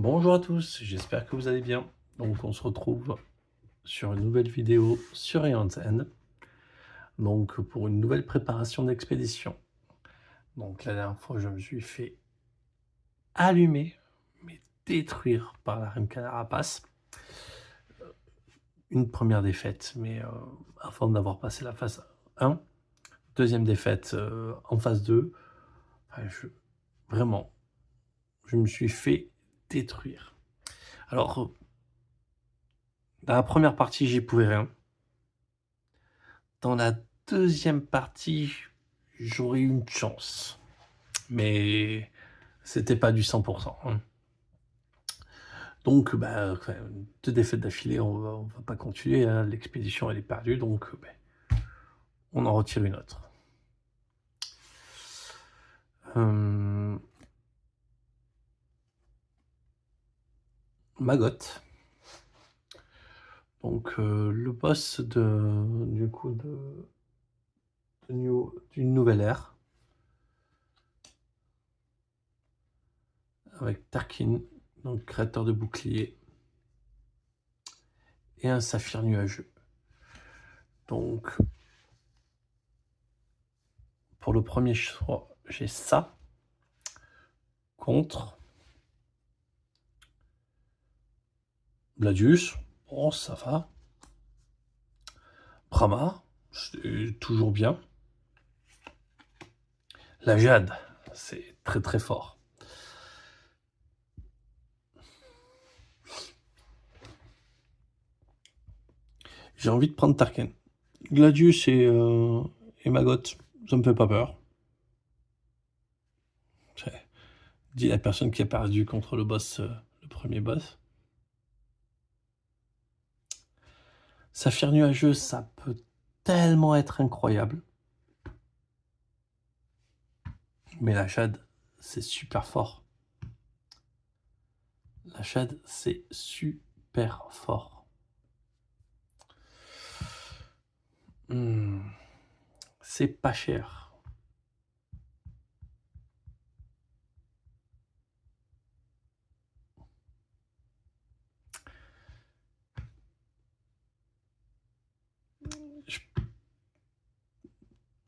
Bonjour à tous, j'espère que vous allez bien. Donc on se retrouve sur une nouvelle vidéo sur Zen, donc pour une nouvelle préparation d'expédition. Donc la dernière fois je me suis fait allumer, mais détruire par la reine Carapace. Une première défaite, mais avant d'avoir passé la phase 1. Deuxième défaite en phase 2. Enfin, vraiment, je me suis fait détruire. Alors, dans la première partie, j'y pouvais rien. Dans la deuxième partie, j'aurais eu une chance, mais c'était pas du 100 hein. Donc, enfin, 2 défaites d'affilée, on va pas continuer, hein. L'expédition, elle est perdue, donc on en retire une autre. Maggot. Donc, le boss du d'une nouvelle ère. Avec Tarkin, donc créateur de bouclier, et un saphir nuageux. Donc, pour le premier choix, j'ai ça contre Gladius. Bon, ça va. Brahma, c'est toujours bien. La Jade, c'est très très fort. J'ai envie de prendre Tarkin. Gladius et Maggot, ça me fait pas peur. Dit la personne qui a perdu contre le boss, le premier boss. Saphir nuageux, ça peut tellement être incroyable. Mais la Jade, c'est super fort. La Jade, c'est super fort. C'est pas cher.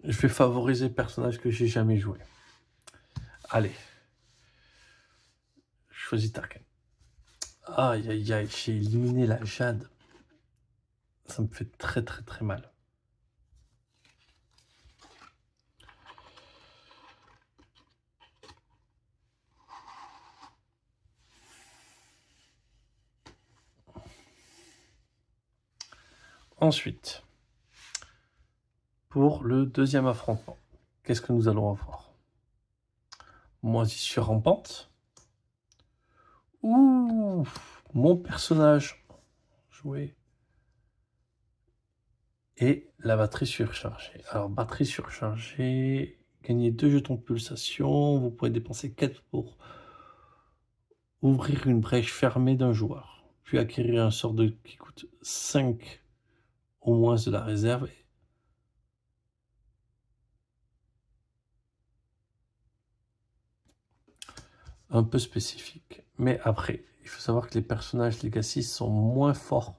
Je vais favoriser le personnage que j'ai jamais joué. Allez. Je choisis Tarkin. Aïe aïe aïe, j'ai éliminé la Jade. Ça me fait très très très mal. Ensuite, pour le deuxième affrontement, qu'est-ce que nous allons avoir? Moisissure rampante. Ouh, mon personnage joué. Et la batterie surchargée. Alors, batterie surchargée, gagnez 2 jetons de pulsation. Vous pouvez dépenser 4 pour ouvrir une brèche fermée d'un joueur. Puis acquérir un sort qui coûte 5 au moins de la réserve. Un peu spécifique. Mais après, il faut savoir que les personnages Legacy sont moins forts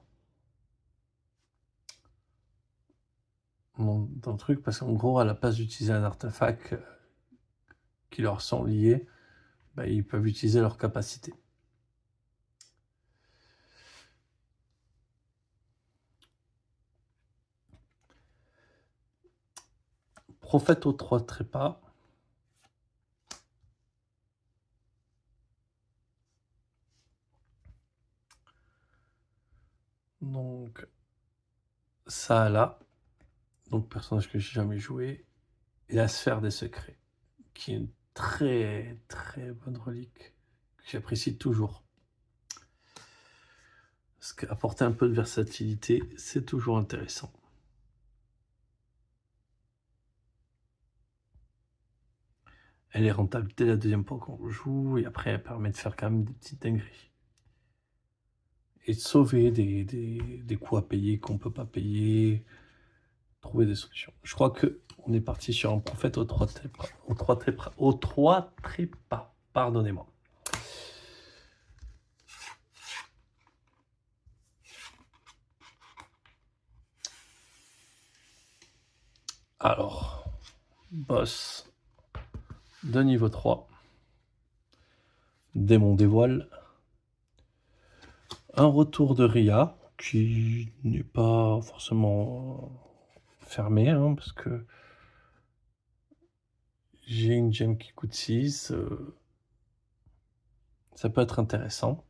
dans le truc, parce qu'en gros, à la place d'utiliser un artefact qui leur sont liés, ils peuvent utiliser leur capacité. Prophète aux 3 trépas. Donc, ça là. Donc, personnage que j'ai jamais joué. Et la sphère des secrets, qui est une très très bonne relique, que j'apprécie toujours. Parce qu'apporter un peu de versatilité, c'est toujours intéressant. Elle est rentable dès la deuxième fois qu'on joue, et après elle permet de faire quand même des petites dingueries. Et de sauver des coûts à payer qu'on ne peut pas payer, trouver des solutions. Je crois qu'on est parti sur un prophète aux 3 trépas, pardonnez-moi. Alors, boss de niveau 3. Démon des voiles. Un retour de Ria, qui n'est pas forcément fermé, hein, parce que j'ai une gemme qui coûte 6. Ça peut être intéressant.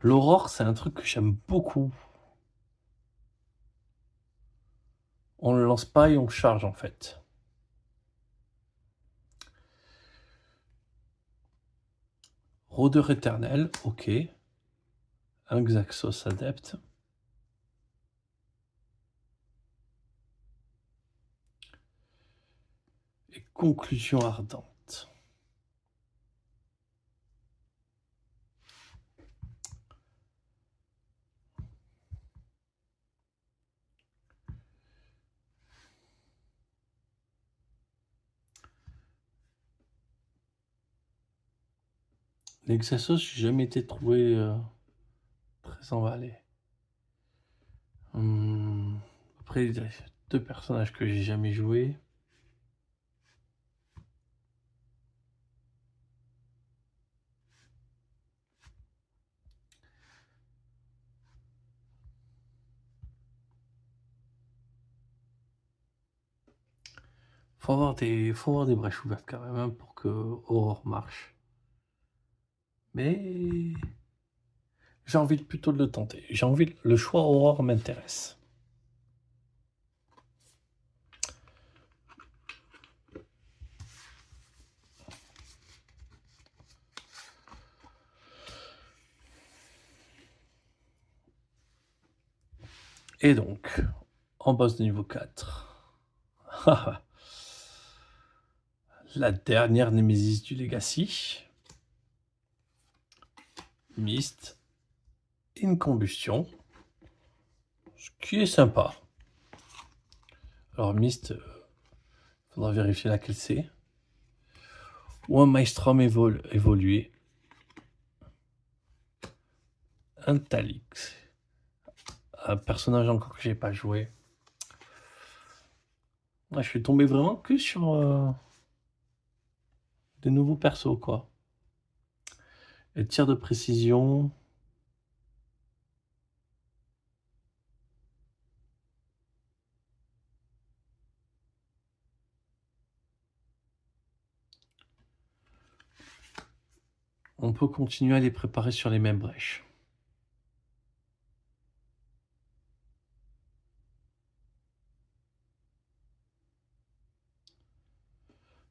L'aurore, c'est un truc que j'aime beaucoup. On ne le lance pas et on charge en fait. Rôdeur éternel, ok. Un Xaxos adepte. Et conclusion ardente. Les Xaxos, j'ai jamais été trouvé très emballé. Après, il y a 2 personnages que j'ai jamais joué. Faut avoir des brèches ouvertes quand même, hein, pour que Aurore marche. Mais j'ai envie plutôt de le tenter. Le choix Aurore m'intéresse. Et donc, en boss de niveau 4, la dernière Némésis du Legacy, Mist, une combustion, ce qui est sympa. Alors Mist, faudra vérifier laquelle c'est. Ou un Maelstrom évolué. Un Talix. Un personnage encore que j'ai pas joué. Ouais, je suis tombé vraiment que sur des nouveaux persos, quoi. Et tir de précision. On peut continuer à les préparer sur les mêmes brèches.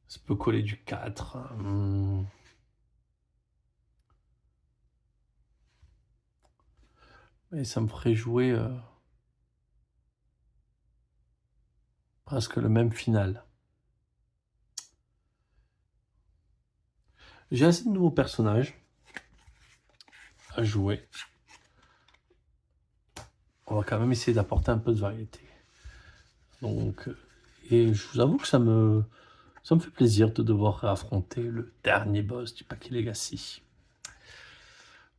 Ça peut coller du 4. Et ça me ferait jouer presque le même final. J'ai assez de nouveaux personnages à jouer. On va quand même essayer d'apporter un peu de variété. Donc, et je vous avoue que ça me fait plaisir de devoir affronter le dernier boss du paquet Legacy.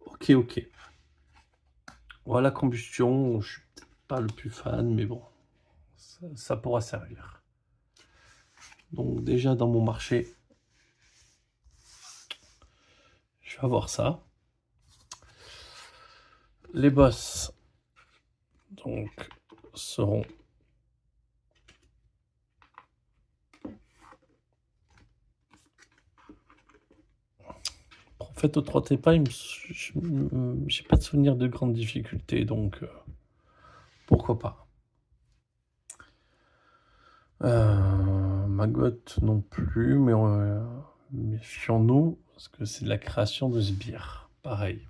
Ok, ok. Voilà, combustion, je suis peut-être pas le plus fan, mais bon, ça pourra servir. Donc déjà dans mon marché, je vais avoir ça. Les boss donc seront en fait au 3T pas, j'ai pas de souvenir de grandes difficultés, donc pourquoi pas. Maggot non plus, mais méfions-nous, parce que c'est de la création de sbires, pareil.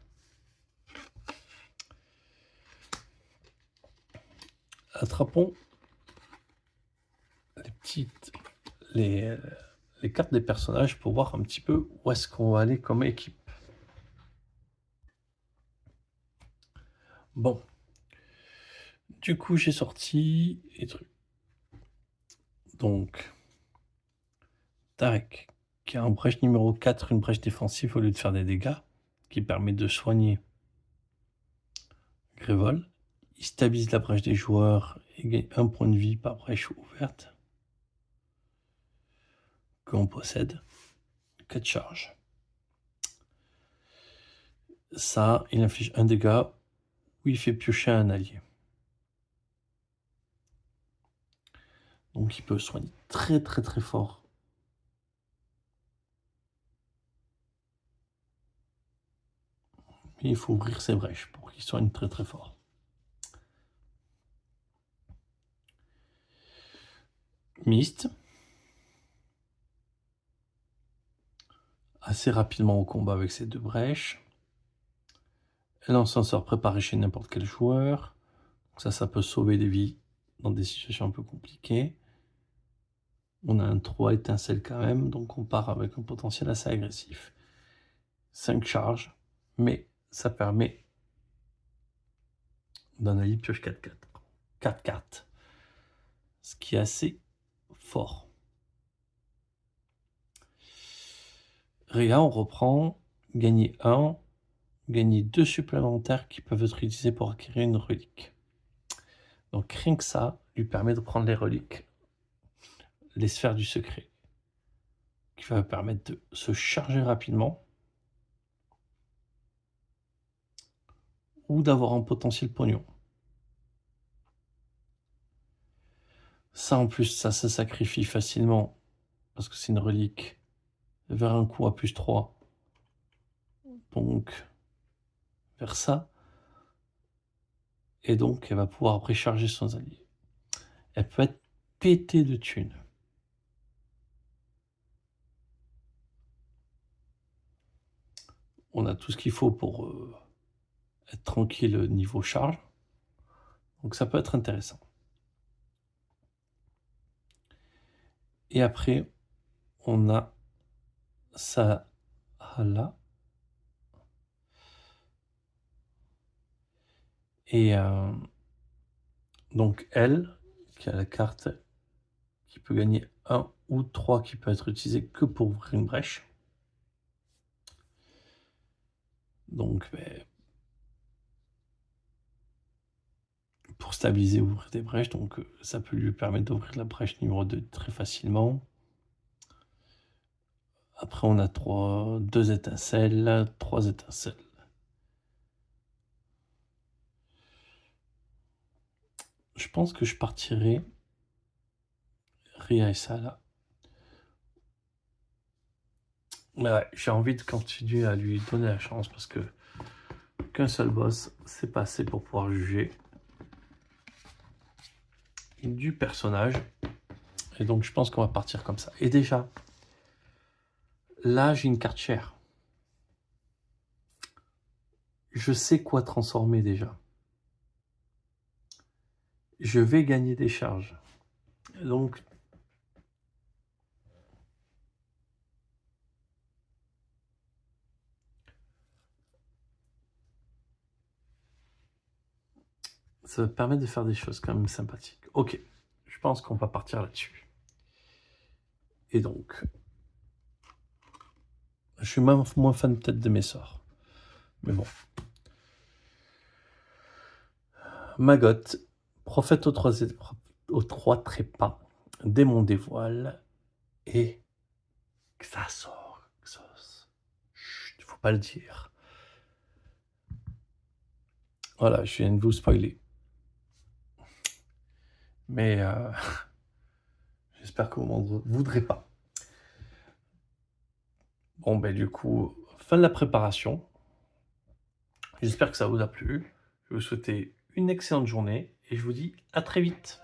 Attrapons les cartes des personnages pour voir un petit peu où est-ce qu'on va aller comme équipe. Bon. Du coup, j'ai sorti les trucs. Donc, Tarek, qui a en brèche numéro 4, une brèche défensive au lieu de faire des dégâts, qui permet de soigner Grévol. il stabilise la brèche des joueurs et gagne 1 point de vie par brèche ouverte qu'on possède. 4 charges. Ça, il inflige un dégât où il fait piocher un allié. Donc il peut soigner très très très fort. Mais il faut ouvrir ses brèches pour qu'il soigne très très fort. Mist. Assez rapidement au combat avec ces 2 brèches. L'encenseur préparé chez n'importe quel joueur. Donc ça peut sauver des vies dans des situations un peu compliquées. On a un 3 étincelles quand même, donc on part avec un potentiel assez agressif. 5 charges, mais ça permet d'un allié pioche 4-4. 4-4. Ce qui est assez fort. Réa, on reprend. Gagner 1, gagner 2 supplémentaires qui peuvent être utilisés pour acquérir une relique. Donc rien que ça lui permet de prendre les reliques, les sphères du secret, qui va permettre de se charger rapidement ou d'avoir un potentiel pognon. Ça en plus, ça se sacrifie facilement parce que c'est une relique vers un coup à +3. Donc vers ça. Et donc elle va pouvoir après charger son allié. Elle peut être pétée de thunes. On a tout ce qu'il faut pour être tranquille niveau charge. Donc ça peut être intéressant. Et après, on a ça là. Et donc elle, qui a la carte qui peut gagner 1 ou 3, qui peut être utilisé que pour ouvrir une brèche. Donc pour stabiliser, ouvrir des brèches, donc ça peut lui permettre d'ouvrir la brèche numéro 2 très facilement. Après on a 2 étincelles, 3 étincelles. Je pense que je partirai Ria et ça là. Mais ouais, j'ai envie de continuer à lui donner la chance parce que qu'un seul boss, c'est pas assez pour pouvoir juger du personnage. Et donc je pense qu'on va partir comme ça. Et déjà, là j'ai une carte chère. Je sais quoi transformer déjà. Je vais gagner des charges. Donc ça va permettre de faire des choses quand même sympathiques. Ok, je pense qu'on va partir là-dessus. Et donc, je suis même moins fan peut-être de mes sorts. Mais bon. Maggot, prophète aux 3 trépas, démon des voiles et Xasor. Chut, il faut pas le dire. Voilà, je viens de vous spoiler. Mais j'espère que vous m'en voudrez pas. Bon, ben du coup, fin de la préparation. J'espère que ça vous a plu. Je vous souhaite une excellente journée et je vous dis à très vite.